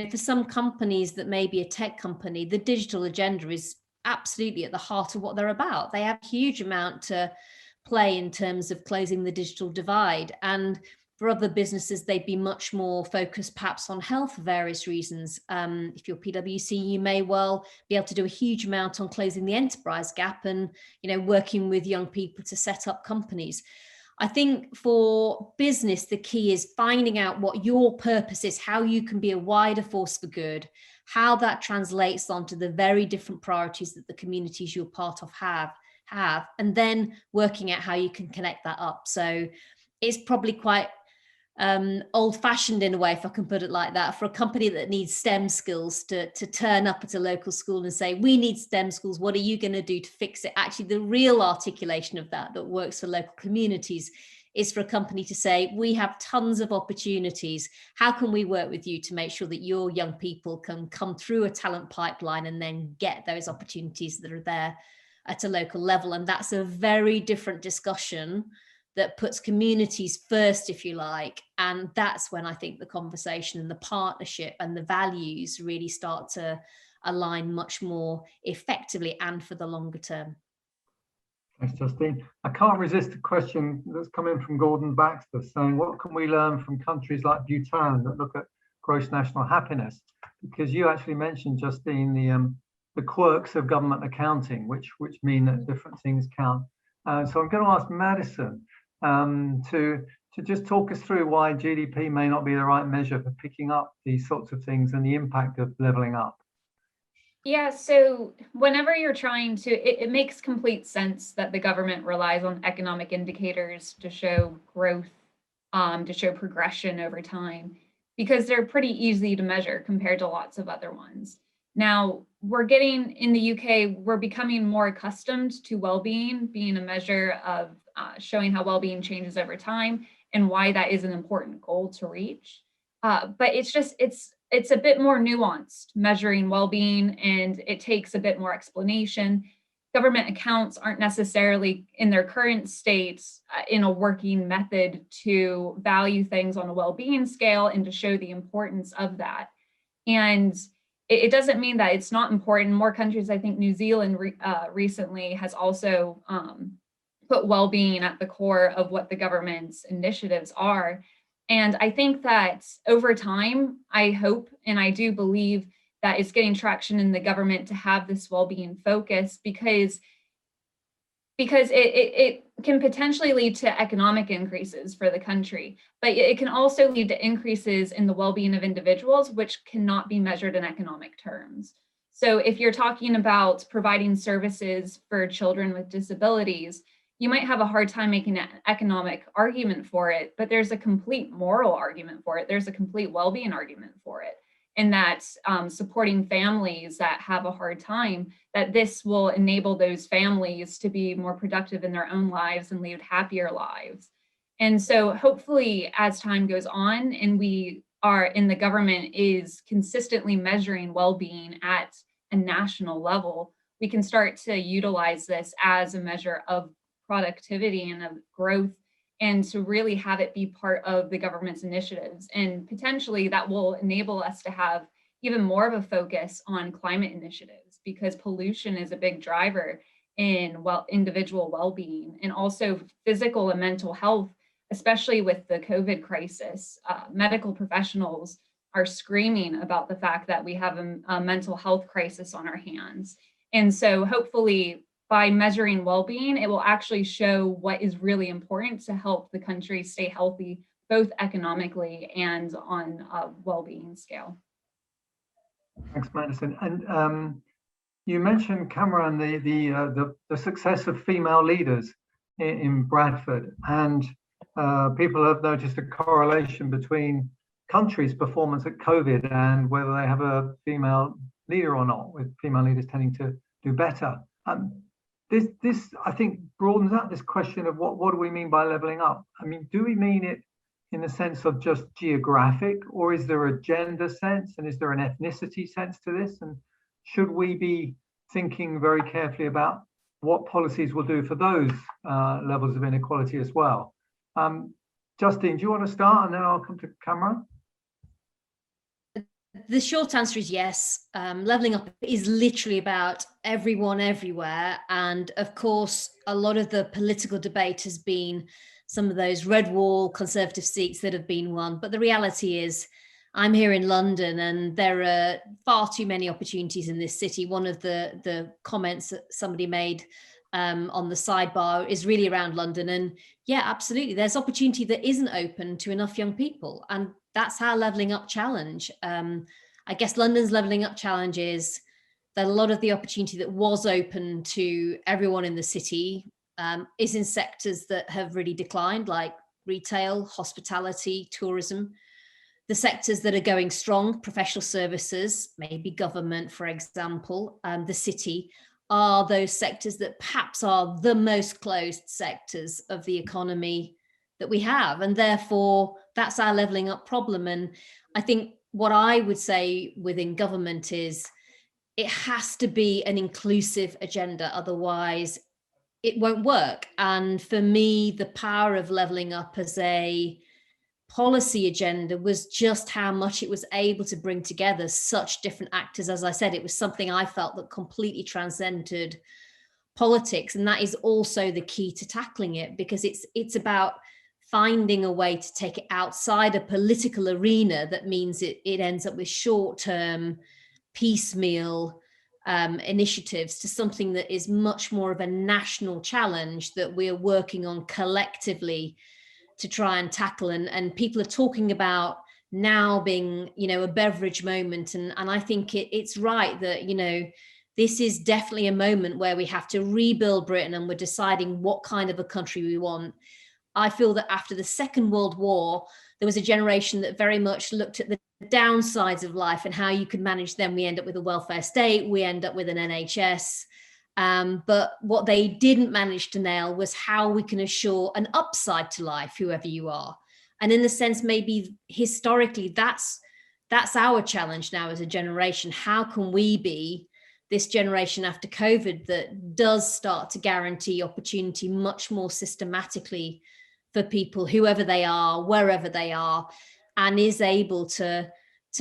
for some companies that may be a tech company, the digital agenda is absolutely at the heart of what they're about. They have a huge amount to play in terms of closing the digital divide. And for other businesses, they'd be much more focused perhaps on health for various reasons. If you're PwC, you may well be able to do a huge amount on closing the enterprise gap and, working with young people to set up companies. I think for business, the key is finding out what your purpose is, how you can be a wider force for good, how that translates onto the very different priorities that the communities you're part of have, and then working out how you can connect that up. So it's probably quite old-fashioned in a way, if I can put it like that, for a company that needs STEM skills to turn up at a local school and say, we need STEM schools, what are you going to do to fix it? Actually, the real articulation of that works for local communities is for a company to say, we have tons of opportunities. How can we work with you to make sure that your young people can come through a talent pipeline and then get those opportunities that are there at a local level? And that's a very different discussion that puts communities first, if you like. And that's when I think the conversation and the partnership and the values really start to align much more effectively and for the longer term. Thanks, Justine. I can't resist a question that's come in from Gordon Baxter saying, what can we learn from countries like Bhutan that look at gross national happiness? Because you actually mentioned, Justine, the quirks of government accounting, which mean that different things count. So I'm going to ask Madison to just talk us through why GDP may not be the right measure for picking up these sorts of things and the impact of leveling up. Yeah, so whenever you're trying to, it makes complete sense that the government relies on economic indicators to show growth, to show progression over time, because they're pretty easy to measure compared to lots of other ones. Now, we're getting, in the UK, we're becoming more accustomed to well-being being a measure of showing how well-being changes over time and why that is an important goal to reach. But it's a bit more nuanced measuring well-being, and it takes a bit more explanation. Government accounts aren't necessarily in their current states in a working method to value things on a well-being scale and to show the importance of that. And it doesn't mean that it's not important. More countries, I think New Zealand recently has also put well-being at the core of what the government's initiatives are. And I think that over time, I hope and I do believe that it's getting traction in the government to have this well-being focus, because it can potentially lead to economic increases for the country, but it can also lead to increases in the well-being of individuals, which cannot be measured in economic terms. So if you're talking about providing services for children with disabilities, you might have a hard time making an economic argument for it, but there's a complete moral argument for it. There's a complete well-being argument for it. And that supporting families that have a hard time, that this will enable those families to be more productive in their own lives and lead happier lives. And so hopefully as time goes on and we are in the government is consistently measuring well-being at a national level, we can start to utilize this as a measure of productivity and of growth, and to really have it be part of the government's initiatives. And potentially that will enable us to have even more of a focus on climate initiatives, because pollution is a big driver in individual well-being, and also physical and mental health, especially with the COVID crisis. Medical professionals are screaming about the fact that we have a mental health crisis on our hands. And so hopefully by measuring well-being, it will actually show what is really important to help the country stay healthy, both economically and on a well-being scale. Thanks, Madison. And you mentioned, Kamran, the success of female leaders in Bradford, and people have noticed a correlation between countries' performance at COVID and whether they have a female leader or not, with female leaders tending to do better. This I think broadens out this question of what do we mean by leveling up? I mean, do we mean it in the sense of just geographic, or is there a gender sense, and is there an ethnicity sense to this? And should we be thinking very carefully about what policies will do for those levels of inequality as well? Justine, do you want to start, and then I'll come to Kamran? The short answer is yes. Leveling up is literally about everyone everywhere. And of course, a lot of the political debate has been some of those red wall conservative seats that have been won. But the reality is, I'm here in London and there are far too many opportunities in this city. One of the comments that somebody made on the sidebar is really around London. And yeah, absolutely. There's opportunity that isn't open to enough young people. And that's our leveling up challenge. I guess London's leveling up challenge is that a lot of the opportunity that was open to everyone in the city is in sectors that have really declined, like retail, hospitality, tourism. The sectors that are going strong, professional services, maybe government, for example, the city, are those sectors that perhaps are the most closed sectors of the economy that we have. And therefore, that's our leveling up problem. And I think what I would say within government is it has to be an inclusive agenda. Otherwise, it won't work. And for me, the power of leveling up as a policy agenda was just how much it was able to bring together such different actors. As I said, it was something I felt that completely transcended politics. And that is also the key to tackling it, because it's about finding a way to take it outside a political arena that means it ends up with short-term, piecemeal initiatives to something that is much more of a national challenge that we're working on collectively to try and tackle. And people are talking about now being, a beverage moment. And I think it's right that, this is definitely a moment where we have to rebuild Britain, and we're deciding what kind of a country we want. I feel that after the Second World War, there was a generation that very much looked at the downsides of life and how you could manage them. We end up with a welfare state, we end up with an NHS. But what they didn't manage to nail was how we can assure an upside to life, whoever you are. And in a sense, maybe historically, that's our challenge now as a generation. How can we be this generation after COVID that does start to guarantee opportunity much more systematically for people, whoever they are, wherever they are, and is able to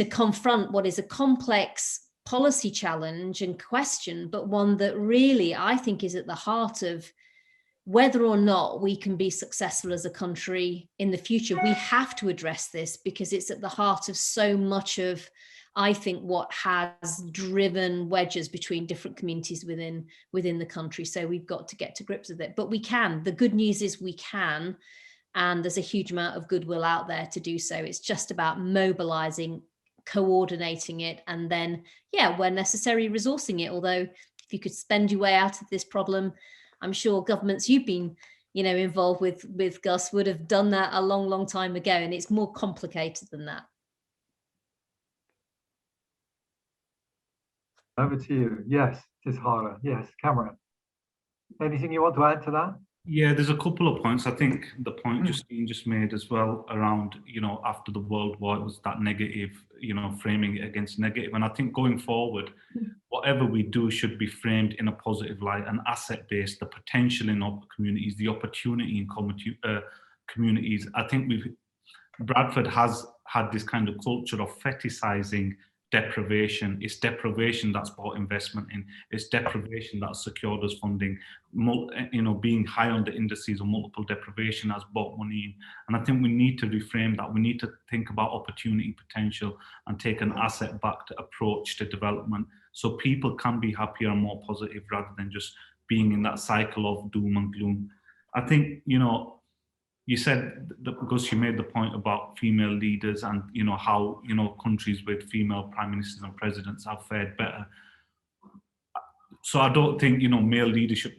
confront what is a complex policy challenge and question, but one that really I think is at the heart of whether or not we can be successful as a country in the future. We have to address this because it's at the heart of so much of, I think, what has driven wedges between different communities within the country. So we've got to get to grips with it, but we can. The good news is we can, and there's a huge amount of goodwill out there to do so. It's just about mobilizing, coordinating it, and then, where necessary, resourcing it. Although if you could spend your way out of this problem, I'm sure governments you've been, involved with Gus would have done that a long, long time ago, and it's more complicated than that. Over to you. Yes, it is harder. Yes, Kamran. Anything you want to add to that? Yeah, there's a couple of points. I think the point Justine just made as well around, after the World War, it was that negative, framing it against negative. And I think going forward, whatever we do should be framed in a positive light, an asset base, the potential in our communities, the opportunity in communities. I think Bradford has had this kind of culture of fetishizing deprivation. It's deprivation that's brought investment in. It's deprivation that's secured us funding. Being high on the indices of multiple deprivation has brought money in. And I think we need to reframe that. We need to think about opportunity, potential, and take an asset-backed approach to development so people can be happier and more positive rather than just being in that cycle of doom and gloom. I think, you said, because you made the point about female leaders and how countries with female prime ministers and presidents have fared better. So I don't think male leadership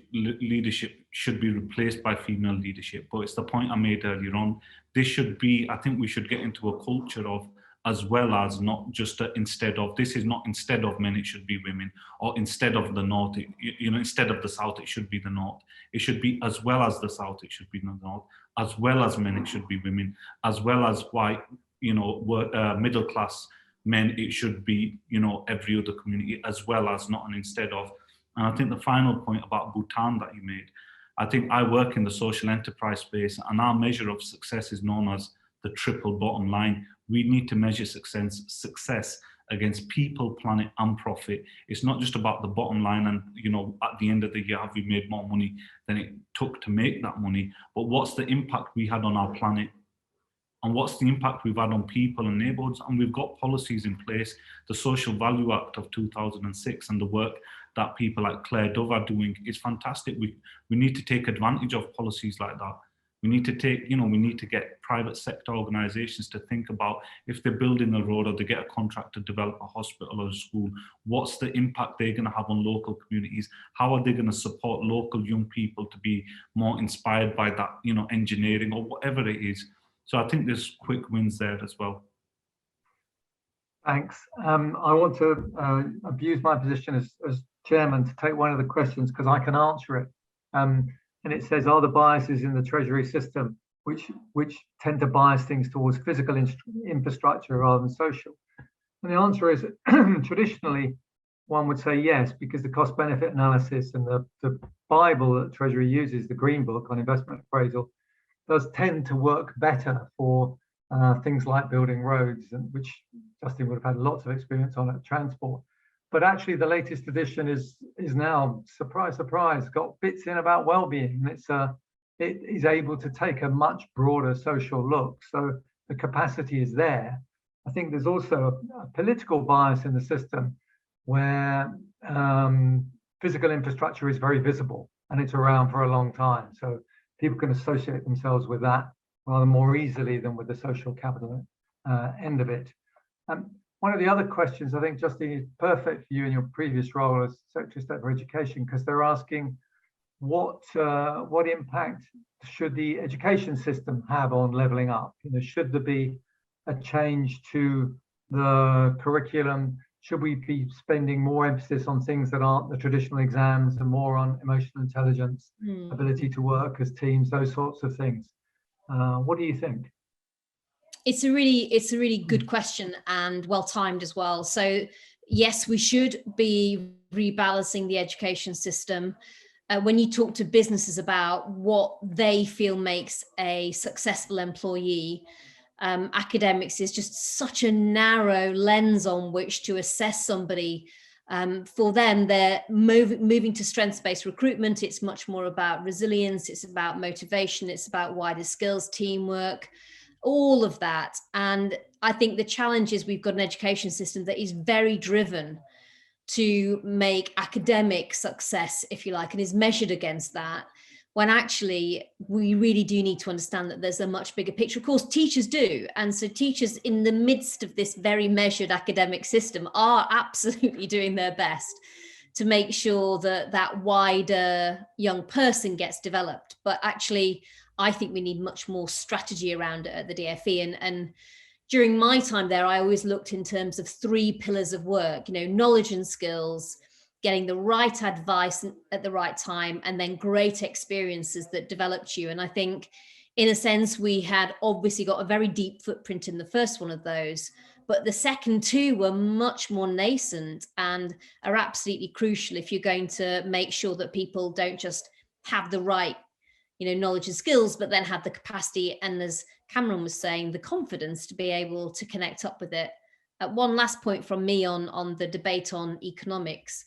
should be replaced by female leadership. But it's the point I made earlier on. This should be. I think we should get into a culture of, as well as, not just instead of. This is not instead of men, it should be women, or instead of the North, instead of the South, it should be the North. It should be as well as the South, it should be the North. As well as men, it should be women. As well as white, middle class men, it should be, every other community, as well as, not an instead of. And I think the final point about Bhutan that you made, I think I work in the social enterprise space, and our measure of success is known as the triple bottom line. We need to measure success against people, planet, and profit. It's not just about the bottom line and, at the end of the year, have we made more money than it took to make that money? But what's the impact we had on our planet? And what's the impact we've had on people and neighbourhoods? And we've got policies in place. The Social Value Act of 2006 and the work that people like Claire Dove are doing is fantastic. We need to take advantage of policies like that. We need to get private sector organisations to think about, if they're building a road or they get a contract to develop a hospital or a school, what's the impact they're going to have on local communities? How are they going to support local young people to be more inspired by that, engineering or whatever it is? So I think there's quick wins there as well. Thanks. I want to abuse my position as chairman to take one of the questions because I can answer it. And it says, are the biases in the Treasury system which tend to bias things towards physical infrastructure rather than social? And the answer is, traditionally, one would say yes, because the cost-benefit analysis and the Bible that Treasury uses, the Green Book on investment appraisal, does tend to work better for things like building roads, and which Justine would have had lots of experience on at transport. But actually, the latest edition is now, surprise, surprise, got bits in about well-being. It is able to take a much broader social look. So the capacity is there. I think there's also a political bias in the system where physical infrastructure is very visible and it's around for a long time. So people can associate themselves with that rather more easily than with the social capital end of it. One of the other questions, I think, Justine, is perfect for you in your previous role as Secretary of State for Education, because they're asking what impact should the education system have on levelling up? Should there be a change to the curriculum? Should we be spending more emphasis on things that aren't the traditional exams and more on emotional intelligence, ability to work as teams, those sorts of things? What do you think? It's a really good question and well timed as well. So yes, we should be rebalancing the education system. When you talk to businesses about what they feel makes a successful employee, academics is just such a narrow lens on which to assess somebody. For them, they're moving to strengths-based recruitment. It's much more about resilience. It's about motivation. It's about wider skills, teamwork, all of that. And I think the challenge is we've got an education system that is very driven to make academic success, if you like, and is measured against that, when actually we really do need to understand that there's a much bigger picture. Of course, teachers do. And so teachers in the midst of this very measured academic system are absolutely doing their best to make sure that that wider young person gets developed. But actually, I think we need much more strategy around it at the DFE. And during my time there, I always looked in terms of 3 pillars of work, knowledge and skills, getting the right advice at the right time, and then great experiences that developed you. And I think, in a sense, we had obviously got a very deep footprint in the first one of those, but the second 2 were much more nascent and are absolutely crucial if you're going to make sure that people don't just have the right, knowledge and skills, but then have the capacity, and as Kamran was saying, the confidence to be able to connect up with it. One last point from me on the debate on economics.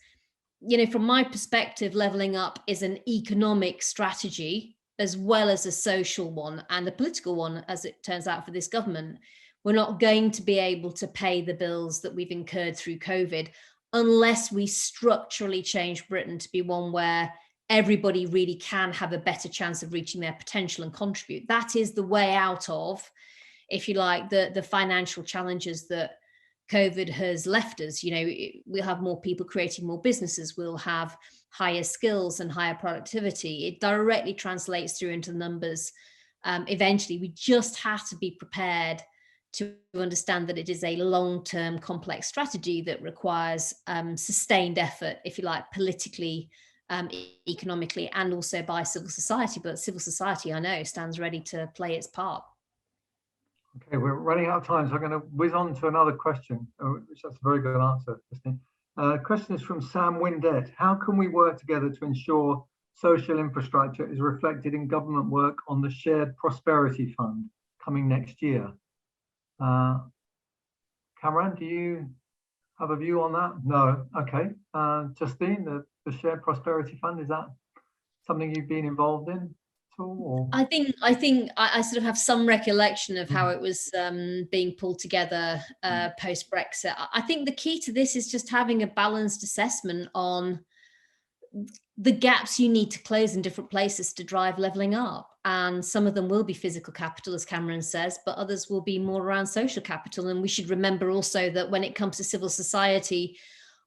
From my perspective, levelling up is an economic strategy as well as a social one and a political one, as it turns out for this government. We're not going to be able to pay the bills that we've incurred through COVID unless we structurally change Britain to be one where everybody really can have a better chance of reaching their potential and contribute. That is the way out of, if you like, the financial challenges that COVID has left us. We'll have more people creating more businesses, we'll have higher skills and higher productivity. It directly translates through into the numbers. Eventually, we just have to be prepared to understand that it is a long-term complex strategy that requires sustained effort, if you like, politically, economically, and also by civil society. But civil society, I know, stands ready to play its part. Okay, we're running out of time, so I'm going to whiz on to another question, which that's a very good answer, Justine. Question is from Sam Windett. How can we work together to ensure social infrastructure is reflected in government work on the Shared Prosperity Fund coming next year? Kamran, do you have a view on that? No. Okay. Justine, the Shared Prosperity Fund, is that something you've been involved in? Or? I think I sort of have some recollection of how it was being pulled together post-Brexit. I think the key to this is just having a balanced assessment on the gaps you need to close in different places to drive levelling up. And some of them will be physical capital, as Kamran says, but others will be more around social capital. And we should remember also that when it comes to civil society,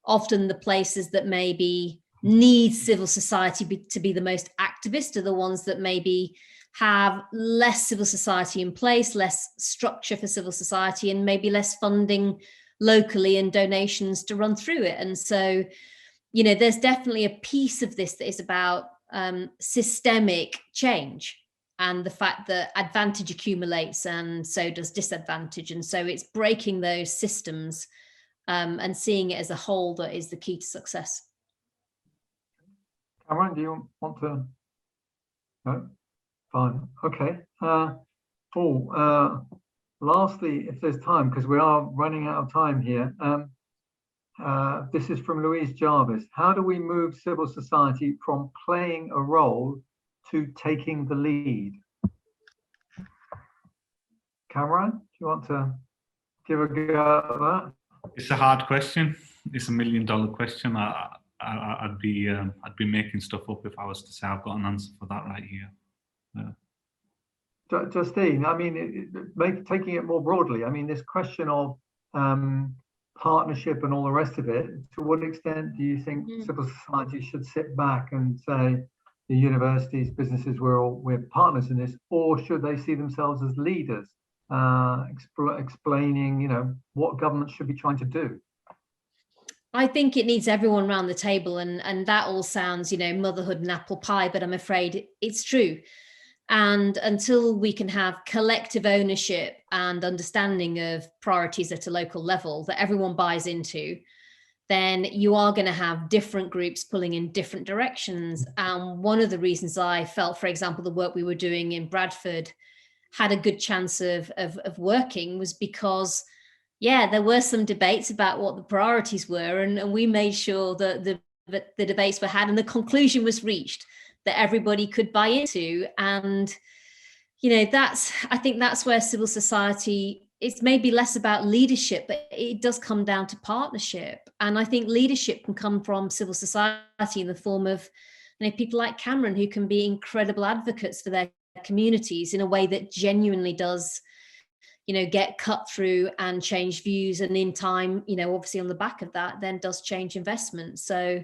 often the places that maybe need civil society to be the most activist are the ones that maybe have less civil society in place, less structure for civil society, and maybe less funding locally and donations to run through it. And so, there's definitely a piece of this that is about systemic change and the fact that advantage accumulates and so does disadvantage. And so it's breaking those systems and seeing it as a whole that is the key to success. Kamran, do you want to? No? Fine. Okay. Lastly, if there's time, because we are running out of time here, this is from Louise Jarvis. How do we move civil society from playing a role to taking the lead? Kamran, do you want to give a go at that? It's a hard question. It's $1 million question. I'd be making stuff up if I was to say I've got an answer for that right here. Yeah. Justine, I mean, taking it more broadly, I mean, this question of partnership and all the rest of it, to what extent do you think civil society should sit back and say the universities, businesses, we're partners in this, or should they see themselves as leaders, explaining, what government should be trying to do? I think it needs everyone around the table, and that all sounds, motherhood and apple pie, but I'm afraid it's true. And until we can have collective ownership and understanding of priorities at a local level that everyone buys into, then you are going to have different groups pulling in different directions. And one of the reasons I felt, for example, the work we were doing in Bradford had a good chance of working was because, there were some debates about what the priorities were, and we made sure that the debates were had and the conclusion was reached that everybody could buy into. And I think that's where civil society, it's maybe less about leadership, but it does come down to partnership. And I think leadership can come from civil society in the form of people like Kamran, who can be incredible advocates for their communities in a way that genuinely does get cut through and change views, and in time, obviously on the back of that, then does change investment. So,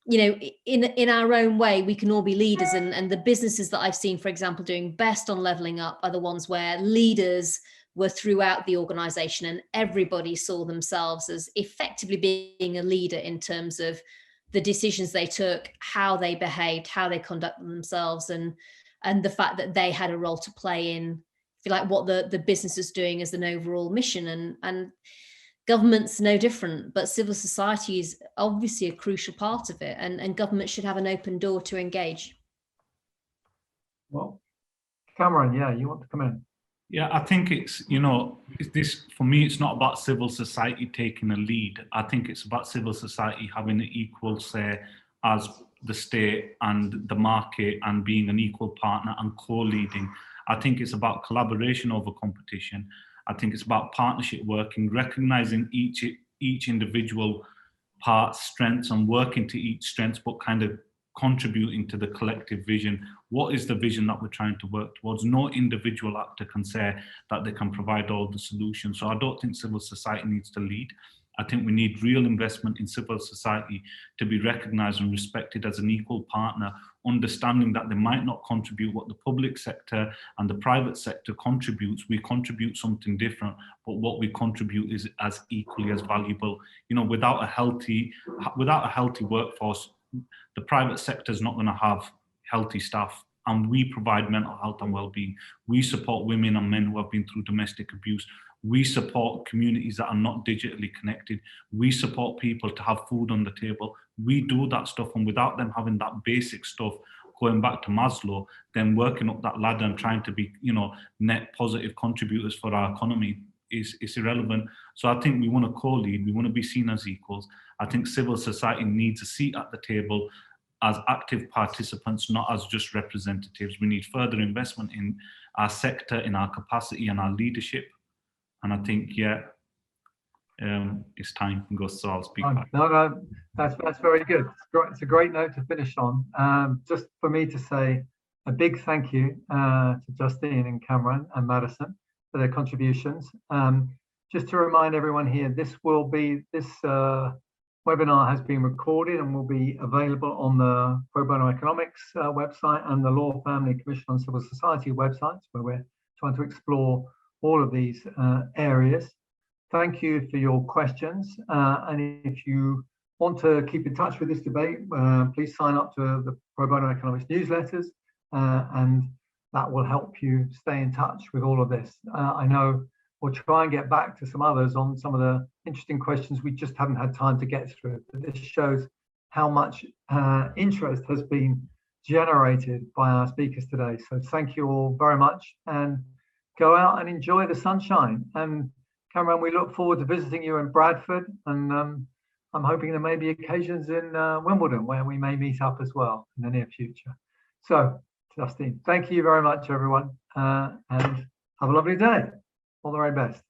in our own way, we can all be leaders, and the businesses that I've seen, for example, doing best on leveling up are the ones where leaders were throughout the organization and everybody saw themselves as effectively being a leader in terms of the decisions they took, how they behaved, how they conducted themselves, and the fact that they had a role to play in, if you like, what the business is doing as an overall mission. And government's no different, but civil society is obviously a crucial part of it, and government should have an open door to engage. Well, Kamran, yeah, you want to come in? Yeah, I think it's, for me, it's not about civil society taking a lead. I think it's about civil society having an equal say as the state and the market, and being an equal partner and co-leading. I think it's about collaboration over competition. I think it's about partnership working, recognizing each individual part's strengths and working to each strengths, but kind of contributing to the collective vision. What is the vision that we're trying to work towards? No individual actor can say that they can provide all the solutions. So I don't think civil society needs to lead. I think we need real investment in civil society to be recognized and respected as an equal partner, understanding that they might not contribute what the public sector and the private sector contributes. We contribute something different, but what we contribute is as equally as valuable. Without a healthy workforce, the private sector is not going to have healthy staff, and we provide mental health and well-being. We support women and men who have been through domestic abuse. We support communities that are not digitally connected. We support people to have food on the table. We do that stuff, and without them having that basic stuff, going back to Maslow, then working up that ladder and trying to be, net positive contributors for our economy is irrelevant. So I think we want to co-lead. We want to be seen as equals. I think civil society needs a seat at the table as active participants, not as just representatives. We need further investment in our sector, in our capacity and our leadership. And I think, it's time, Gus, so I'll speak back. No, that's very good. It's a great note to finish on. Just for me to say a big thank you to Justine and Kamran and Madison for their contributions. Just to remind everyone here, this webinar has been recorded and will be available on the Pro Bono Economics website and the Law Family Commission on Civil Society websites, where we're trying to explore all of these areas. Thank you for your questions. And if you want to keep in touch with this debate, please sign up to the Pro Bono Economics newsletters, and that will help you stay in touch with all of this. I know we'll try and get back to some others on some of the interesting questions we just haven't had time to get through. But this shows how much interest has been generated by our speakers today. So thank you all very much, and go out and enjoy the sunshine. And Kamran, we look forward to visiting you in Bradford, and I'm hoping there may be occasions in Wimbledon where we may meet up as well in the near future. So, Justine, thank you very much, everyone, and have a lovely day. All the very best.